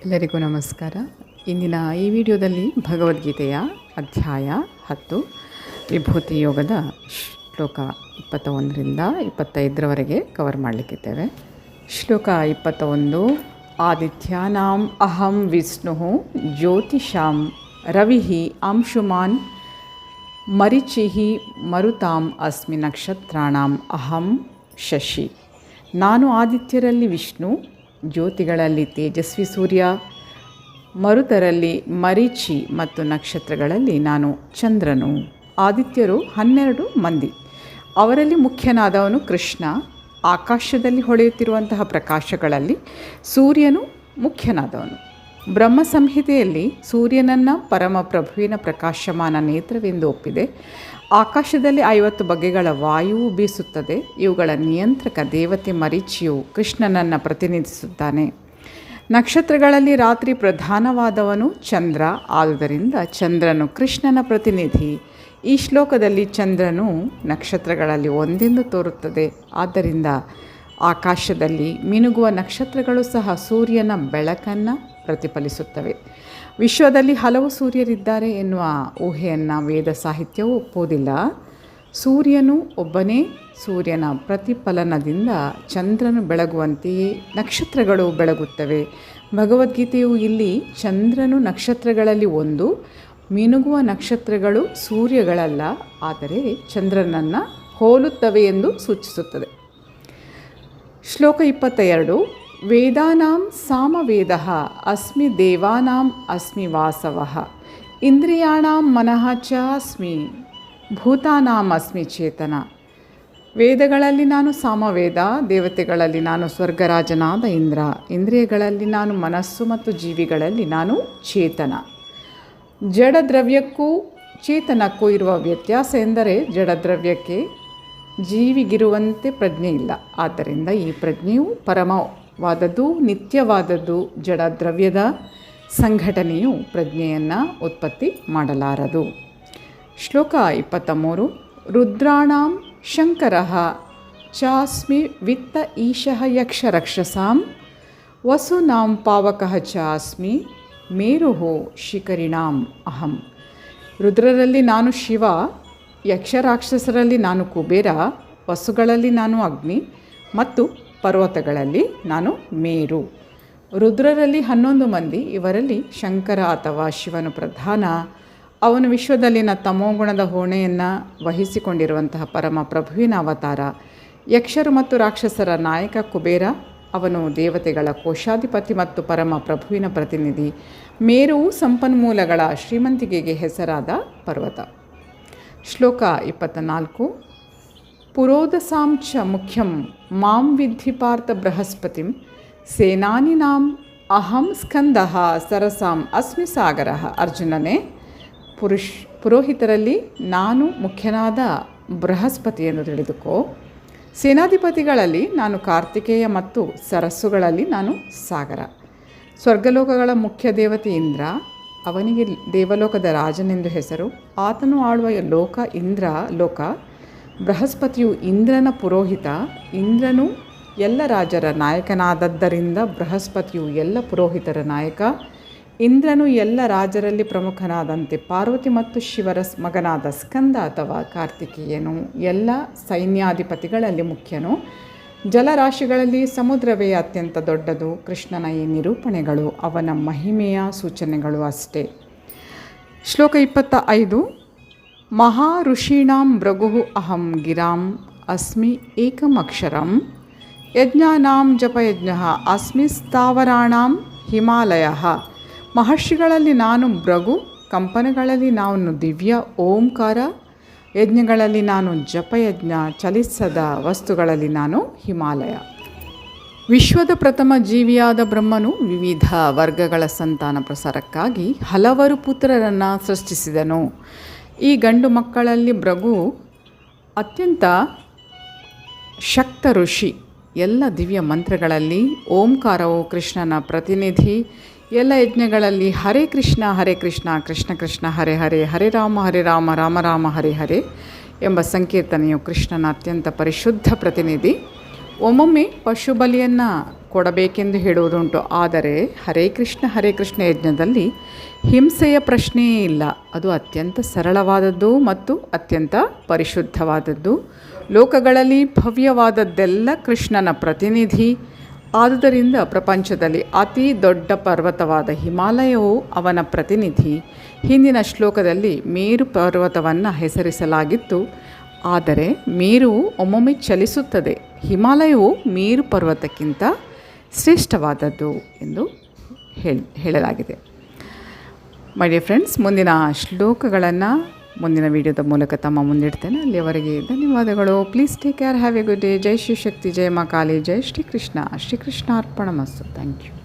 ಎಲ್ಲರಿಗೂ ನಮಸ್ಕಾರ. ಇಂದಿನ ಈ ವಿಡಿಯೋದಲ್ಲಿ ಭಗವದ್ಗೀತೆಯ ಅಧ್ಯಾಯ 10 ವಿಭೂತಿ ಯೋಗದ ಶ್ಲೋಕ 21ರಿಂದ 25ರವರೆಗೆ ಕವರ್ ಮಾಡಲಿಕ್ಕಿದ್ದೇವೆ. ಶ್ಲೋಕ 21. ಆದಿತ್ಯಾನಾಂ ಅಹಂ ವಿಷ್ಣುಃ ಜ್ಯೋತಿಷಾಂ ರವಿಃ ಅಂಶುಮಾನ್ ಮರೀಚಿಃ ಮರುತಾಂ ಅಸ್ಮಿ ನಕ್ಷತ್ರಾಣಾಂ ಅಹಂ ಶಶಿ. ನಾನು ಆದಿತ್ಯರಲ್ಲಿ ವಿಷ್ಣು, ಜ್ಯೋತಿಗಳಲ್ಲಿ ತೇಜಸ್ವಿ ಸೂರ್ಯ, ಮರುತರಲ್ಲಿ ಮರೀಚಿ ಮತ್ತು ನಕ್ಷತ್ರಗಳಲ್ಲಿ ನಾನು ಚಂದ್ರನು. ಆದಿತ್ಯರು 12 ಮಂದಿ. ಅವರಲ್ಲಿ ಮುಖ್ಯನಾದವನು ಕೃಷ್ಣ. ಆಕಾಶದಲ್ಲಿ ಹೊಳೆಯುತ್ತಿರುವಂತಹ ಪ್ರಕಾಶಗಳಲ್ಲಿ ಸೂರ್ಯನು ಮುಖ್ಯನಾದವನು. ಬ್ರಹ್ಮ ಸಂಹಿತೆಯಲ್ಲಿ ಸೂರ್ಯನನ್ನು ಪರಮಪ್ರಭುವಿನ ಪ್ರಕಾಶಮಾನ ನೇತ್ರವೆಂದು ಒಪ್ಪಿದೆ. ಆಕಾಶದಲ್ಲಿ 50 ಬಗೆಗಳ ವಾಯುವು ಬೀಸುತ್ತದೆ. ಇವುಗಳ ನಿಯಂತ್ರಕ ದೇವತೆ ಮರೀಚಿಯು ಕೃಷ್ಣನನ್ನು ಪ್ರತಿನಿಧಿಸುತ್ತಾನೆ. ನಕ್ಷತ್ರಗಳಲ್ಲಿ ರಾತ್ರಿ ಪ್ರಧಾನವಾದವನು ಚಂದ್ರ. ಆದುದರಿಂದ ಚಂದ್ರನು ಕೃಷ್ಣನ ಪ್ರತಿನಿಧಿ. ಈ ಶ್ಲೋಕದಲ್ಲಿ ಚಂದ್ರನು ನಕ್ಷತ್ರಗಳಲ್ಲಿ ಒಂದೆಂದು ತೋರುತ್ತದೆ. ಆದ್ದರಿಂದ ಆಕಾಶದಲ್ಲಿ ಮಿನುಗುವ ನಕ್ಷತ್ರಗಳು ಸಹ ಸೂರ್ಯನ ಬೆಳಕನ್ನು ಪ್ರತಿಫಲಿಸುತ್ತವೆ. ವಿಶ್ವದಲ್ಲಿ ಹಲವು ಸೂರ್ಯರಿದ್ದಾರೆ ಎನ್ನುವ ಊಹೆಯನ್ನು ವೇದ ಸಾಹಿತ್ಯವು ಒಪ್ಪುವುದಿಲ್ಲ. ಸೂರ್ಯನು ಒಬ್ಬನೇ. ಸೂರ್ಯನ ಪ್ರತಿಫಲನದಿಂದ ಚಂದ್ರನು ಬೆಳಗುವಂತೆಯೇ ನಕ್ಷತ್ರಗಳು ಬೆಳಗುತ್ತವೆ. ಭಗವದ್ಗೀತೆಯು ಇಲ್ಲಿ ಚಂದ್ರನು ನಕ್ಷತ್ರಗಳಲ್ಲಿ ಒಂದು, ಮಿನುಗುವ ನಕ್ಷತ್ರಗಳು ಸೂರ್ಯಗಳಲ್ಲ, ಆದರೆ ಚಂದ್ರನನ್ನು ಹೋಲುತ್ತವೆ ಎಂದು ಸೂಚಿಸುತ್ತದೆ. ಶ್ಲೋಕ 22. ವೇದಾನಾಂ ಸಾಮವೇದಃ ಅಸ್ಮಿ ದೇವಾನಾಂ ಅಸ್ಮಿ ವಾಸವಃ ಇಂದ್ರಿಯಾಣಾಂ ಮನಃ ಚ ಅಸ್ಮಿ ಭೂತಾನಾಂ ಅಸ್ಮಿ ಚೇತನ. ವೇದಗಳಲ್ಲಿ ನಾನು ಸಾಮವೇದ, ದೇವತೆಗಳಲ್ಲಿ ನಾನು ಸ್ವರ್ಗರಾಜನಾದ ಇಂದ್ರ, ಇಂದ್ರಿಯಗಳಲ್ಲಿ ನಾನು ಮನಸ್ಸು ಮತ್ತು ಜೀವಿಗಳಲ್ಲಿ ನಾನು ಚೇತನ. ಜಡದ್ರವ್ಯಕ್ಕೂ ಚೇತನಕ್ಕೂ ಇರುವ ವ್ಯತ್ಯಾಸ ಎಂದರೆ ಜಡದ್ರವ್ಯಕ್ಕೆ ಜೀವಿಗಿರುವಂತೆ ಪ್ರಜ್ಞೆ ಇಲ್ಲ. ಆದ್ದರಿಂದ ಈ ಪ್ರಜ್ಞೆಯು ಪರಮವಾದದ್ದು, ನಿತ್ಯವಾದದ್ದು. ಜಡದ್ರವ್ಯದ ಸಂಘಟನೆಯು ಪ್ರಜ್ಞೆಯನ್ನು ಉತ್ಪತ್ತಿ ಮಾಡಲಾರದು. ಶ್ಲೋಕ 23. ರುದ್ರಾಣಾಂ ಶಂಕರಃ ಚಾಸ್ಮಿ ವಿತ್ತ ಈಶಃ ಯಕ್ಷ ರಕ್ಷಸಾಂ ವಸೂನಾಂ ಪಾವಕಃ ಚಾಸ್ಮಿ ಮೇರುಃ ಶಿಖರಿಣಾಂ ಅಹಂ. ರುದ್ರರಲ್ಲಿ ನಾನು ಶಿವ, ಯಕ್ಷರಾಕ್ಷಸರಲ್ಲಿ ನಾನು ಕುಬೇರ, ವಸುಗಳಲ್ಲಿ ನಾನು ಅಗ್ನಿ ಮತ್ತು ಪರ್ವತಗಳಲ್ಲಿ ನಾನು ಮೇರು. ರುದ್ರರಲ್ಲಿ 11 ಮಂದಿ. ಇವರಲ್ಲಿ ಶಂಕರ ಅಥವಾ ಶಿವನು ಪ್ರಧಾನ. ಅವನು ವಿಶ್ವದಲ್ಲಿನ ತಮೋಗುಣದ ಹೊಣೆಯನ್ನು ವಹಿಸಿಕೊಂಡಿರುವಂತಹ ಪರಮ ಪ್ರಭುವಿನ ಅವತಾರ. ಯಕ್ಷರು ಮತ್ತು ರಾಕ್ಷಸರ ನಾಯಕ ಕುಬೇರ. ಅವನು ದೇವತೆಗಳ ಕೋಶಾಧಿಪತಿ ಮತ್ತು ಪರಮ ಪ್ರಭುವಿನ ಪ್ರತಿನಿಧಿ. ಮೇರುವು ಸಂಪನ್ಮೂಲಗಳ ಶ್ರೀಮಂತಿಕೆಗೆ ಹೆಸರಾದ ಪರ್ವತ. ಶ್ಲೋಕ 24. ಪುರೋದಸಾಂ ಚ ಮುಖ್ಯಂ ಮಾಂ ವಿದ್ಧಿ ಪಾರ್ಥ ಬೃಹಸ್ಪತಿಂ ಸೇನಾನಿನಾಂ ಅಹಂ ಸ್ಕಂದಃ ಸರಸಾಂ ಅಸ್ಮಿ ಸಾಗರಃ. ಅರ್ಜುನನೇ, ಪುರೋಹಿತರಲ್ಲಿ ನಾನು ಮುಖ್ಯನಾದ ಬೃಹಸ್ಪತಿಯನ್ನು ತಿಳಿದುಕೋ. ಸೇನಾಧಿಪತಿಗಳಲ್ಲಿ ನಾನು ಕಾರ್ತಿಕೇಯ ಮತ್ತು ಸರಸ್ಸುಗಳಲ್ಲಿ ನಾನು ಸಾಗರ. ಸ್ವರ್ಗಲೋಕಗಳ ಮುಖ್ಯ ದೇವತೆ ಇಂದ್ರ. ಅವನಿಗೆ ದೇವಲೋಕದ ರಾಜನೆಂದು ಹೆಸರು. ಆತನು ಆಳುವ ಲೋಕ ಇಂದ್ರ ಲೋಕ. ಬೃಹಸ್ಪತಿಯು ಇಂದ್ರನ ಪುರೋಹಿತ. ಇಂದ್ರನು ಎಲ್ಲ ರಾಜರ ನಾಯಕನಾದದ್ದರಿಂದ ಬೃಹಸ್ಪತಿಯು ಎಲ್ಲ ಪುರೋಹಿತರ ನಾಯಕ. ಇಂದ್ರನು ಎಲ್ಲ ರಾಜರಲ್ಲಿ ಪ್ರಮುಖನಾದಂತೆ ಪಾರ್ವತಿ ಮತ್ತು ಶಿವರ ಮಗನಾದ ಸ್ಕಂದ ಅಥವಾ ಕಾರ್ತಿಕೇಯನು ಎಲ್ಲ ಸೈನ್ಯಾಧಿಪತಿಗಳಲ್ಲಿ ಮುಖ್ಯನು. ಜಲರಾಶಿಗಳಲ್ಲಿ ಸಮುದ್ರವೇ ಅತ್ಯಂತ ದೊಡ್ಡದು. ಕೃಷ್ಣನ ಈ ನಿರೂಪಣೆಗಳು ಅವನ ಮಹಿಮೆಯ ಸೂಚನೆಗಳು ಅಷ್ಟೇ. ಶ್ಲೋಕ 25. ಮಹಾ ಋಷೀಣಾಂ ಭೃಗುಃ ಅಹಂ ಗಿರಾಂ ಅಸ್ಮಿ ಏಕಂ ಅಕ್ಷರಂ ಯಜ್ಞಾನಾಂ ಜಪಯಜ್ಞಃ ಅಸ್ಮಿ ಸ್ಥಾವರಾಣಾಂ ಹಿಮಾಲಯಃ. ಮಹರ್ಷಿಗಳಲ್ಲಿ ನಾನು ಭೃಗು, ಕಂಪನಗಳಲ್ಲಿ ನಾನು ದಿವ್ಯ ಓಂಕಾರ, ಯಜ್ಞಗಳಲ್ಲಿ ನಾನು ಜಪಯಜ್ಞ, ಚಲಿಸದ ವಸ್ತುಗಳಲ್ಲಿ ನಾನು ಹಿಮಾಲಯ. ವಿಶ್ವದ ಪ್ರಥಮ ಜೀವಿಯಾದ ಬ್ರಹ್ಮನು ವಿವಿಧ ವರ್ಗಗಳ ಸಂತಾನ ಪ್ರಸಾರಕ್ಕಾಗಿ ಹಲವರು ಪುತ್ರರನ್ನು ಸೃಷ್ಟಿಸಿದನು. ಈ ಗಂಡು ಮಕ್ಕಳಲ್ಲಿ ಭೃಗು ಅತ್ಯಂತ ಶಕ್ತ ಋಷಿ. ಎಲ್ಲ ದಿವ್ಯ ಮಂತ್ರಗಳಲ್ಲಿ ಓಂಕಾರವು ಕೃಷ್ಣನ ಪ್ರತಿನಿಧಿ. ಎಲ್ಲ ಯಜ್ಞಗಳಲ್ಲಿ ಹರೇ ಕೃಷ್ಣ ಕೃಷ್ಣ ಕೃಷ್ಣ ಹರೇ ಹರೇ, ಹರೇ ರಾಮ ರಾಮ ರಾಮ ಹರೇ ಹರೇ ಎಂಬ ಸಂಕೀರ್ತನೆಯು ಕೃಷ್ಣನ ಅತ್ಯಂತ ಪರಿಶುದ್ಧ ಪ್ರತಿನಿಧಿ. ಒಮ್ಮೊಮ್ಮೆ ಪಶು ಬಲಿಯನ್ನು ಕೊಡಬೇಕೆಂದು ಹೇಳುವುದುಂಟು. ಆದರೆ ಹರೇ ಕೃಷ್ಣ ಯಜ್ಞದಲ್ಲಿ ಹಿಂಸೆಯ ಪ್ರಶ್ನೆಯೇ ಇಲ್ಲ. ಅದು ಅತ್ಯಂತ ಸರಳವಾದದ್ದು ಮತ್ತು ಅತ್ಯಂತ ಪರಿಶುದ್ಧವಾದದ್ದು. ಲೋಕಗಳಲ್ಲಿ ಭವ್ಯವಾದದ್ದೆಲ್ಲ ಕೃಷ್ಣನ ಪ್ರತಿನಿಧಿ. ಆದುದರಿಂದ ಪ್ರಪಂಚದಲ್ಲಿ ಅತಿ ದೊಡ್ಡ ಪರ್ವತವಾದ ಹಿಮಾಲಯವು ಅವನ ಪ್ರತಿನಿಧಿ. ಹಿಂದಿನ ಶ್ಲೋಕದಲ್ಲಿ ಮೇರು ಪರ್ವತವನ್ನು ಹೆಸರಿಸಲಾಗಿತ್ತು. ಆದರೆ ಮೇರುವು ಒಮ್ಮೊಮ್ಮೆ ಚಲಿಸುತ್ತದೆ. ಹಿಮಾಲಯವು ಮೇರು ಪರ್ವತಕ್ಕಿಂತ ಶ್ರೇಷ್ಠವಾದದ್ದು ಎಂದು ಹೇಳಲಾಗಿದೆ. ಮೈ ಡಿಯರ್ ಫ್ರೆಂಡ್ಸ್, ಮುಂದಿನ ಶ್ಲೋಕಗಳನ್ನು ಮುಂದಿನ ವಿಡಿಯೋದ ಮೂಲಕ ತಮ್ಮ ಮುಂದಿಡ್ತೇನೆ. ಅಲ್ಲಿಯವರೆಗೆ ಧನ್ಯವಾದಗಳು. Please take care. Have a good day. ಜೈ ಶಿವಶಕ್ತಿ, ಜೈ ಮಾ ಕಾಳಿ, ಜೈ ಶ್ರೀಕೃಷ್ಣ. ಶ್ರೀಕೃಷ್ಣ ಅರ್ಪಣಮಸ್ತು. Thank you.